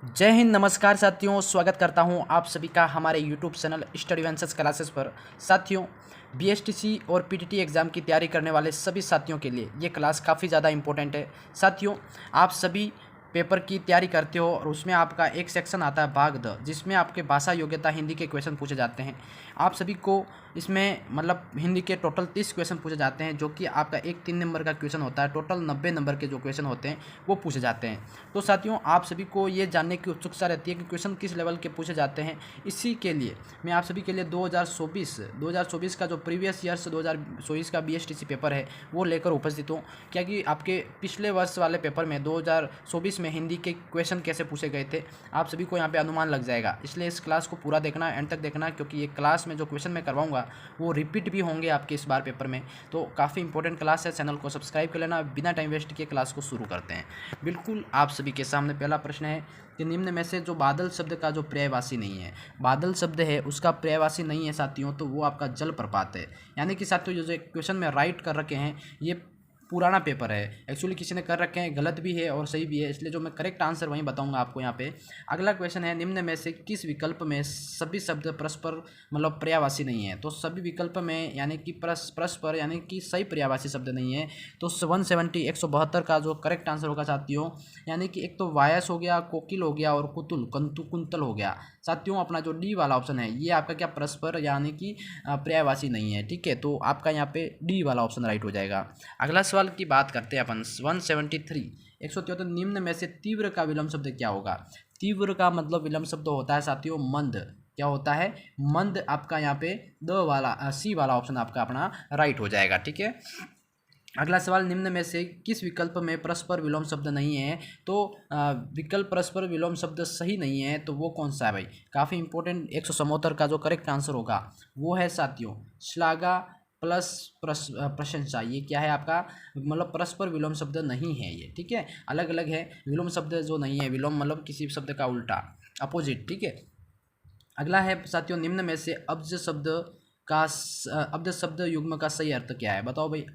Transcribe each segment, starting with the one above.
जय हिंद, नमस्कार साथियों। स्वागत करता हूं आप सभी का हमारे YouTube channel study answers classes पर। साथियों, बीएसटीसी और पीटीटी एग्ज़ाम की तैयारी करने वाले सभी साथियों के लिए ये क्लास काफ़ी ज़्यादा इंपॉर्टेंट है। साथियों, आप सभी पेपर की तैयारी करते हो और उसमें आपका एक सेक्शन आता है भाग द, जिसमें आपके भाषा योग्यता हिंदी के क्वेश्चन पूछे जाते हैं। आप सभी को इसमें मतलब हिंदी के टोटल 30 क्वेश्चन पूछे जाते हैं, जो कि आपका एक 3 नंबर का क्वेश्चन होता है। टोटल 90 नंबर के जो क्वेश्चन होते हैं वो पूछे जाते हैं। तो साथियों, आप सभी को ये जानने की उत्सुकता रहती है कि क्वेश्चन किस लेवल के पूछे जाते हैं। इसी के लिए मैं आप सभी के लिए 2024 का जो प्रीवियस ईयर्स 2024 का बीएसटीसी पेपर है वो लेकर उपस्थित हूँ। क्या कि आपके पिछले वर्ष वाले पेपर में 2024 में हिंदी के क्वेश्चन कैसे पूछे गए थे, आप सभी को यहाँ पे अनुमान लग जाएगा। इसलिए इस क्लास को पूरा देखना, एंड तक देखना, क्योंकि ये क्लास में जो क्वेश्चन मैं करवाऊंगा वो रिपीट भी होंगे आपके इस बार पेपर में। तो काफ़ी इंपॉर्टेंट क्लास है, चैनल को सब्सक्राइब कर लेना। बिना टाइम वेस्ट किए क्लास को शुरू करते हैं। बिल्कुल आप सभी के सामने पहला प्रश्न है कि निम्न में से जो बादल शब्द का जो पर्यायवाची नहीं है, बादल शब्द है उसका पर्यायवाची नहीं है साथियों, तो वो आपका जलप्रपात है। यानी कि साथियों, जो क्वेश्चन में राइट कर रखे हैं ये पुराना पेपर है। एक्चुअली किसी ने कर रखे हैं, गलत भी है और सही भी है, इसलिए जो मैं करेक्ट आंसर वहीं बताऊंगा आपको यहाँ पे। अगला क्वेश्चन है, निम्न में से किस विकल्प में सभी शब्द परस्पर मतलब पर्यायवाची नहीं है। तो सभी विकल्प में यानी कि परस्पर यानी कि सही पर्यायवाची शब्द नहीं है। तो 172 का जो करेक्ट आंसर होगा साथियों, यानी कि एक तो वायस हो गया, कोकिल हो गया और कुंतल हो गया। साथियों, अपना जो डी वाला ऑप्शन है ये आपका क्या परस्पर यानी कि पर्यायवाची नहीं है। ठीक है, तो आपका यहाँ पे डी वाला ऑप्शन राइट हो जाएगा। अगला सवाल की बात करते हैं अपन 173 निम्न में से तीव्र का विलोम शब्द क्या होगा। तीव्र का मतलब विलोम शब्द होता है साथियों मंद। क्या होता है? मंद। आपका यहाँ पे सी वाला ऑप्शन आपका अपना राइट हो जाएगा। ठीक है, अगला सवाल, निम्न में से किस विकल्प में परस्पर विलोम शब्द नहीं है। तो विकल्प परस्पर विलोम शब्द सही नहीं है, तो वो कौन सा है भाई? काफ़ी इंपॉर्टेंट। 174 का जो करेक्ट आंसर होगा वो है साथियों श्लाघा प्लस प्रशंसा। ये क्या है आपका? मतलब परस्पर विलोम शब्द नहीं है ये। ठीक है, अलग अलग है। विलोम शब्द जो नहीं है, विलोम मतलब किसी शब्द का उल्टा, अपोजिट। ठीक है, अगला है साथियों, निम्न में से अब्ज शब्द युग्म का सही अर्थ क्या है। बताओ भाई।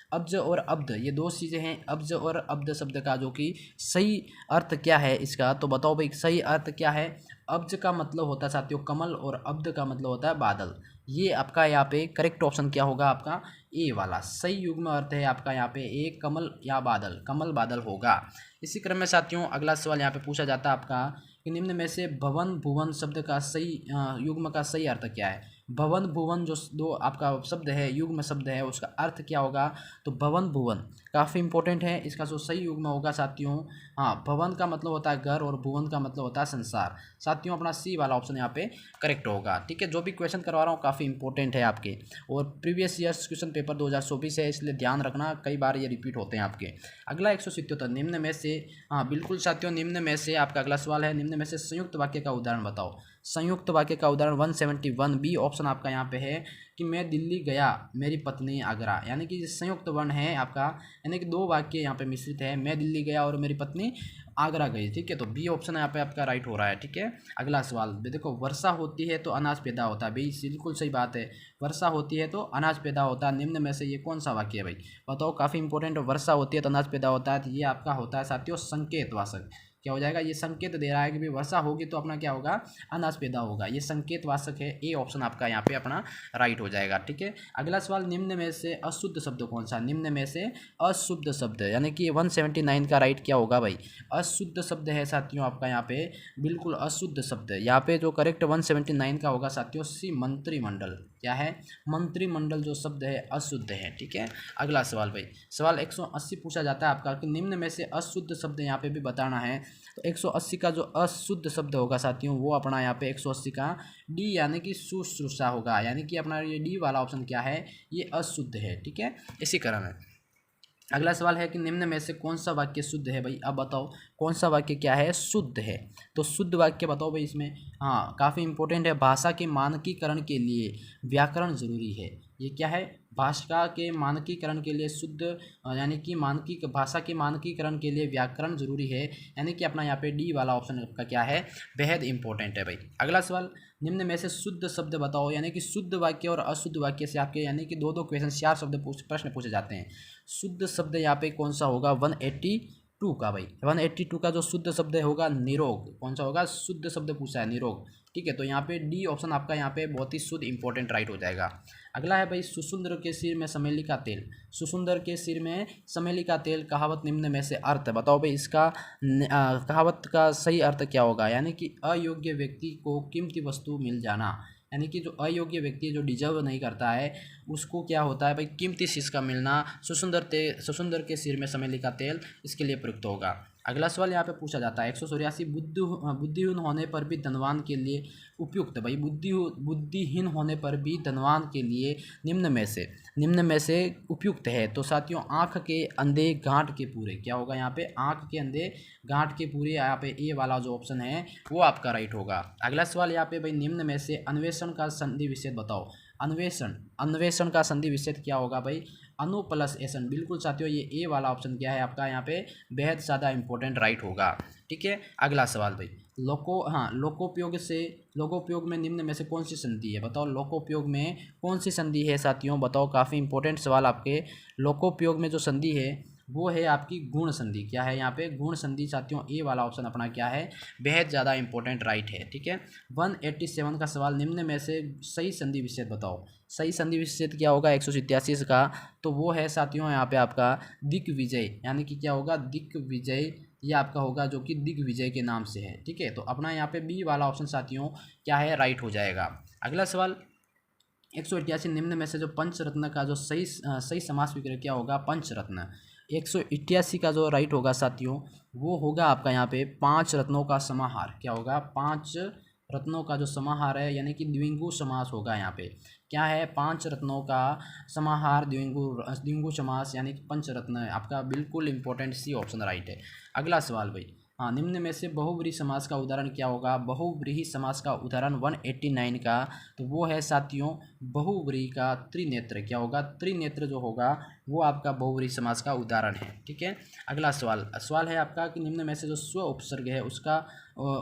अब्ज और अब्द ये दो चीज़ें हैं। अब्ज और अब्द शब्द का जो कि सही अर्थ क्या है इसका, तो बताओ भाई सही अर्थ क्या है। अब्ज का मतलब होता है साथियों कमल और अब्द का मतलब होता है बादल। ये आपका यहाँ पे करेक्ट ऑप्शन क्या होगा? आपका ए वाला सही युग्म अर्थ है आपका यहाँ पे ए, कमल या बादल, कमल बादल होगा। इसी क्रम में साथियों अगला सवाल यहाँ पे पूछा जाता है आपका कि निम्न में से भवन भुवन शब्द का सही युग्म का सही अर्थ क्या है। भवन भुवन जो दो आपका शब्द है, युग्म शब्द है, उसका अर्थ क्या होगा? तो भवन भुवन काफ़ी इंपॉर्टेंट है। इसका जो सही युग्म होगा साथियों, हाँ, भवन का मतलब होता है घर और भुवन का मतलब होता है संसार। साथियों, अपना सी वाला ऑप्शन यहाँ पे करेक्ट होगा। ठीक है, जो भी क्वेश्चन करवा रहा हूँ काफ़ी इंपॉर्टेंट है आपके, और प्रीवियस ईयर्स क्वेश्चन पेपर 2024 है, इसलिए ध्यान रखना, कई बार ये रिपीट होते हैं आपके। अगला 177 निम्न में से, हाँ बिल्कुल साथियों, निम्न में से आपका अगला सवाल है, निम्न में से संयुक्त वाक्य का उदाहरण बताओ। संयुक्त वाक्य का उदाहरण 171 बी ऑप्शन आपका यहाँ पे है कि मैं दिल्ली गया, मेरी पत्नी आगरा। यानी कि संयुक्त वर्ण है आपका, यानी कि दो वाक्य यहाँ पे मिश्रित है, मैं दिल्ली गया और मेरी पत्नी आगरा गई। ठीक है, तो बी ऑप्शन यहाँ पे आपका राइट हो रहा है। ठीक है, अगला सवाल देखो, वर्षा होती है तो अनाज पैदा होता है। भाई बिल्कुल सही बात है, वर्षा होती है तो अनाज पैदा होता है। निम्न में से ये कौन सा वाक्य है भाई? बताओ, काफ़ी इंपॉर्टेंट। वर्षा होती है तो अनाज पैदा होता है, तो ये आपका होता है साथियों संकेतवाचक। क्या हो जाएगा? ये संकेत दे रहा है कि भाई वर्षा होगी तो अपना क्या होगा? अनाज पैदा होगा। ये संकेतवाचक है। ए ऑप्शन आपका यहाँ पे अपना राइट हो जाएगा। ठीक है, अगला सवाल, निम्न में से अशुद्ध शब्द कौन सा? निम्न में से अशुद्ध शब्द, यानी कि 179 का राइट क्या होगा भाई? अशुद्ध शब्द है साथियों आपका यहाँ पे, बिल्कुल अशुद्ध शब्द। यहाँ पे जो करेक्ट 179 का होगा साथियों सी मंत्रिमंडल। क्या है? मंत्रिमंडल जो शब्द है अशुद्ध है। ठीक है, अगला सवाल भाई, सवाल 180 पूछा जाता है आपका कि निम्न में से अशुद्ध शब्द यहाँ पे भी बताना है। तो 180 का जो अशुद्ध शब्द होगा साथियों वो अपना यहाँ पे 180 का डी यानी कि शुश्रूषा होगा। यानी कि अपना ये डी वाला ऑप्शन क्या है? ये अशुद्ध है। ठीक है, इसी क्रम है। अगला सवाल है कि निम्न में से कौन सा वाक्य शुद्ध है भाई? अब बताओ कौन सा वाक्य क्या है? शुद्ध है। तो शुद्ध वाक्य बताओ भाई इसमें। हाँ, काफ़ी इंपॉर्टेंट है। भाषा के मानकीकरण के लिए व्याकरण जरूरी है। ये क्या है? भाषा के मानकीकरण के लिए शुद्ध यानी कि भाषा के मानकीकरण के लिए व्याकरण जरूरी है। यानी कि अपना यहाँ पे डी वाला ऑप्शन का क्या है? बेहद इंपॉर्टेंट है भाई। अगला सवाल, निम्न में से शुद्ध शब्द बताओ। यानी कि शुद्ध वाक्य और अशुद्ध वाक्य से आपके यानी कि दो क्वेश्चन 4 प्रश्न पूछे जाते हैं। शुद्ध शब्द यहाँ पे कौन सा होगा? 182 का भाई, 182 का जो शुद्ध शब्द होगा निरोग, कौन सा होगा, शुद्ध शब्द पूछा है निरोग। ठीक है, तो यहाँ पे डी ऑप्शन आपका यहाँ पे बहुत ही शुद्ध इंपॉर्टेंट राइट हो जाएगा। अगला है भाई, सुसुंदर के सिर में समेली का तेल, सुसुंदर के सिर में समेली का तेल, कहावत निम्न में से अर्थ बताओ भाई, इसका कहावत का सही अर्थ क्या होगा, यानी कि अयोग्य व्यक्ति को कीमती वस्तु मिल जाना, यानी कि जो अयोग्य व्यक्ति जो डिजर्व नहीं करता है उसको क्या होता है भाई, कीमती चीज़ का मिलना, सुसुंदर के सिर में समेली का तेल इसके लिए प्रयुक्त होगा। अगला सवाल यहाँ पे पूछा जाता है 184, बुद्धिहीन होने पर भी धनवान के लिए उपयुक्त, भाई बुद्धिहीन होने पर भी धनवान के लिए निम्न में से उपयुक्त है, तो साथियों आँख के अंधे गांठ के पूरे, क्या होगा यहाँ पे, आँख के अंधे गांठ के पूरे, यहाँ पे ए वाला जो ऑप्शन है वो आपका राइट होगा। अगला सवाल यहाँ पे भाई, निम्न में से अन्वेषण का संधि विच्छेद बताओ, अन्वेषण का संधि विच्छेद क्या होगा भाई, अनु प्लस एसन, बिल्कुल साथियों ये ए वाला ऑप्शन क्या है आपका यहाँ पे बेहद ज़्यादा इंपॉर्टेंट राइट होगा। ठीक है, अगला सवाल भाई, लोकोपयोग में निम्न में से कौन सी संधि है बताओ, लोकोपयोग में कौन सी संधि है साथियों बताओ, काफ़ी इंपॉर्टेंट सवाल आपके। लोकोपयोग में जो संधि है वो है आपकी गुण संधि, क्या है यहाँ पे, गुण संधि साथियों, ए वाला ऑप्शन अपना क्या है बेहद ज़्यादा इंपॉर्टेंट राइट है। ठीक है, 187 का सवाल, निम्न में से सही संधि विच्छेद बताओ, सही संधि विच्छेद क्या होगा 187 का, तो वो है साथियों यहाँ पे आपका दिग्विजय, यानी कि क्या होगा दिग्विजय, ये आपका होगा जो कि दिग्विजय के नाम से है। ठीक है, तो अपना यहाँ पे बी वाला ऑप्शन साथियों क्या है राइट हो जाएगा। अगला सवाल 188, निम्न में से जो पंचरत्न का जो सही समास विग्रह क्या होगा, पंचरत्न, 188 का जो राइट होगा साथियों वो होगा आपका यहाँ पे 5 रत्नों का समाहार, क्या होगा 5 रत्नों का जो समाहार है, यानी कि द्विगु समास होगा यहाँ पे, क्या है 5 रत्नों का समाहार, द्विगु समास, यानी कि पंचरत्न है आपका, बिल्कुल इंपॉर्टेंट सी ऑप्शन राइट है। अगला सवाल भाई, हाँ निम्न में से बहुव्रीहि समास का उदाहरण क्या होगा, बहुव्रीहि समास का उदाहरण 189 का, तो वो है साथियों बहुव्रीहि का त्रिनेत्र, क्या होगा त्रिनेत्र जो होगा वो आपका बहुव्रीहि समास का उदाहरण है। ठीक है, अगला सवाल है आपका कि निम्न में से जो स्व उपसर्ग है उसका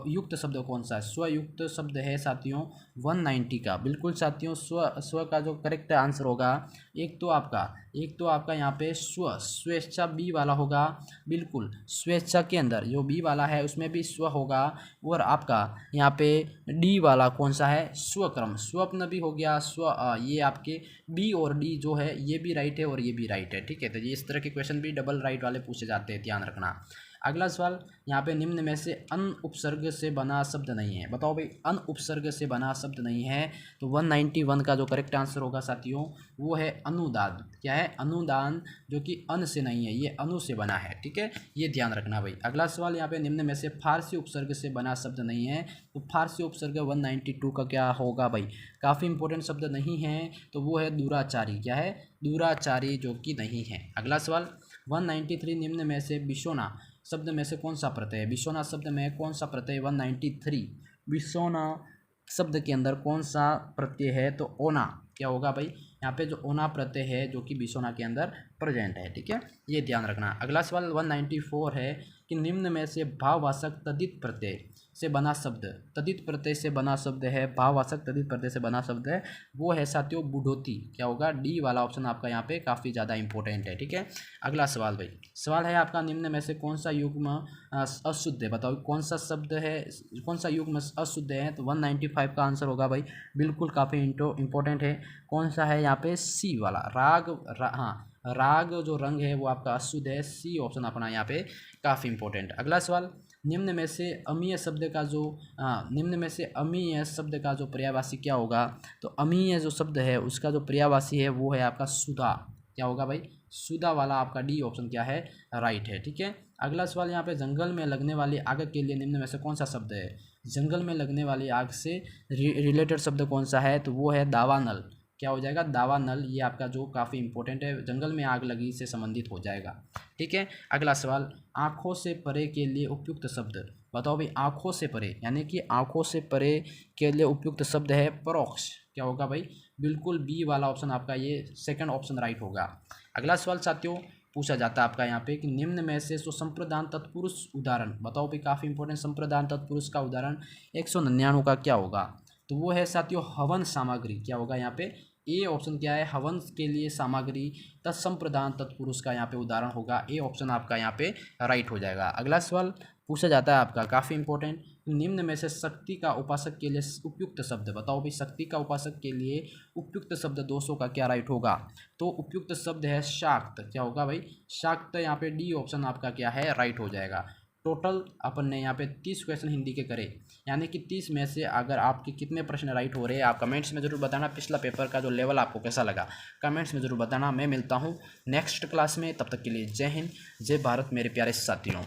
युक्त शब्द कौन सा है, स्वयुक्त शब्द है साथियों 190 का, बिल्कुल साथियों स्व का जो करेक्ट आंसर होगा एक तो आपका यहाँ पे स्वेच्छा बी वाला होगा, बिल्कुल स्वेच्छा के अंदर जो बी वाला है उसमें भी स्व होगा, और आपका यहाँ पे डी वाला कौन सा है स्वक्रम, स्वप्न भी हो गया, ये आपके बी और डी जो है ये भी राइट है और ये भी राइट है। ठीक है, तो ये इस तरह के क्वेश्चन भी डबल राइट वाले पूछे जाते हैं, ध्यान रखना। अगला सवाल यहाँ पे, निम्न में से अन उपसर्ग से बना शब्द नहीं है बताओ भाई, अन उपसर्ग से बना शब्द नहीं है, तो 191 का जो करेक्ट आंसर होगा साथियों वो है अनुदान, क्या है अनुदान, जो कि अन से नहीं है ये अनु से बना है। ठीक है, ये ध्यान रखना भाई। अगला सवाल यहाँ पे, निम्न में से फारसी उपसर्ग से बना शब्द नहीं है, तो फारसी उपसर्ग 192 का क्या होगा भाई, काफ़ी इंपॉर्टेंट शब्द नहीं है, तो वो है दुराचारी, क्या है दुराचारी, जो कि नहीं है। अगला सवाल 193, निम्न में से बिशोना शब्द में से कौन सा प्रत्यय है, बिशोना शब्द में कौन सा प्रत्यय 193, बिशोना शब्द के अंदर कौन सा प्रत्यय है, तो ओना, क्या होगा भाई यहाँ पे जो ओना प्रत्यय है जो कि बिशोना के अंदर प्रेजेंट है। ठीक है, ये ध्यान रखना। अगला सवाल 194 है कि निम्न में से भाववाचक तद्धित प्रत्यय से बना शब्द, तद्धित प्रत्यय से बना शब्द है, भाववाचक तद्धित प्रत्यय से बना शब्द है, वो है साथियों बुढ़ोती, क्या होगा डी वाला ऑप्शन आपका यहाँ पे काफ़ी ज़्यादा इंपॉर्टेंट है। ठीक है, अगला सवाल भाई, सवाल है आपका, निम्न में से कौन सा युग्म अशुद्ध है बताओ, कौन सा शब्द है, कौन सा युग्म अशुद्ध है, तो 195 का आंसर होगा भाई, बिल्कुल काफ़ी इंपॉर्टेंट है, कौन सा है यहाँ पे सी वाला, राग जो रंग है वो आपका अशुद्ध है, सी ऑप्शन अपना यहाँ पे काफ़ी इंपॉर्टेंट। अगला सवाल, निम्न में से अमीय शब्द का जो पर्यायवाची क्या होगा, तो अमीय जो शब्द है उसका जो पर्यायवाची है वो है आपका सुधा, क्या होगा भाई सुधा वाला आपका डी ऑप्शन क्या है राइट है। ठीक है, अगला सवाल यहाँ पे, जंगल में लगने वाली आग के लिए निम्न में से कौन सा शब्द है, जंगल में लगने वाली आग से रिलेटेड शब्द कौन सा है, तो वो है दावानल, क्या हो जाएगा दावानल, ये आपका जो काफ़ी इंपॉर्टेंट है, जंगल में आग लगी से संबंधित हो जाएगा। ठीक है, अगला सवाल, आँखों से परे के लिए उपयुक्त शब्द बताओ भाई, आँखों से परे यानी कि आँखों से परे के लिए उपयुक्त शब्द है परोक्ष, क्या होगा भाई बिल्कुल बी वाला ऑप्शन आपका ये सेकंड ऑप्शन राइट होगा। अगला सवाल साथियों पूछा जाता है आपका यहाँ पे कि निम्न में से संप्रदान तत्पुरुष उदाहरण बताओ भाई, काफ़ी इंपॉर्टेंट, संप्रदान तत्पुरुष का उदाहरण 199 का क्या होगा, तो वो है साथियों हवन सामग्री, क्या होगा यहाँ पे ए ऑप्शन क्या है, हवंस के लिए सामग्री, तत्संप्रदान तत्पुरुष का यहाँ पे उदाहरण होगा। ए ऑप्शन आपका यहाँ पे राइट हो जाएगा। अगला सवाल पूछा जाता है आपका काफ़ी इंपॉर्टेंट, निम्न में से शक्ति का उपासक के लिए उपयुक्त शब्द बताओ भाई। शक्ति का उपासक के लिए उपयुक्त शब्द 200 का क्या राइट होगा? तो उपयुक्त शब्द है शाक्त। क्या होगा भाई? शाक्त। यहाँ पे डी ऑप्शन आपका क्या है, राइट हो जाएगा। टोटल अपन ने यहाँ पे 30 क्वेश्चन हिंदी के करे, यानी कि 30 में से अगर आपके कितने प्रश्न राइट हो रहे हैं आप कमेंट्स में ज़रूर बताना। पिछला पेपर का जो लेवल आपको कैसा लगा कमेंट्स में ज़रूर बताना। मैं मिलता हूँ नेक्स्ट क्लास में, तब तक के लिए जय हिंद, जय भारत मेरे प्यारे साथियों।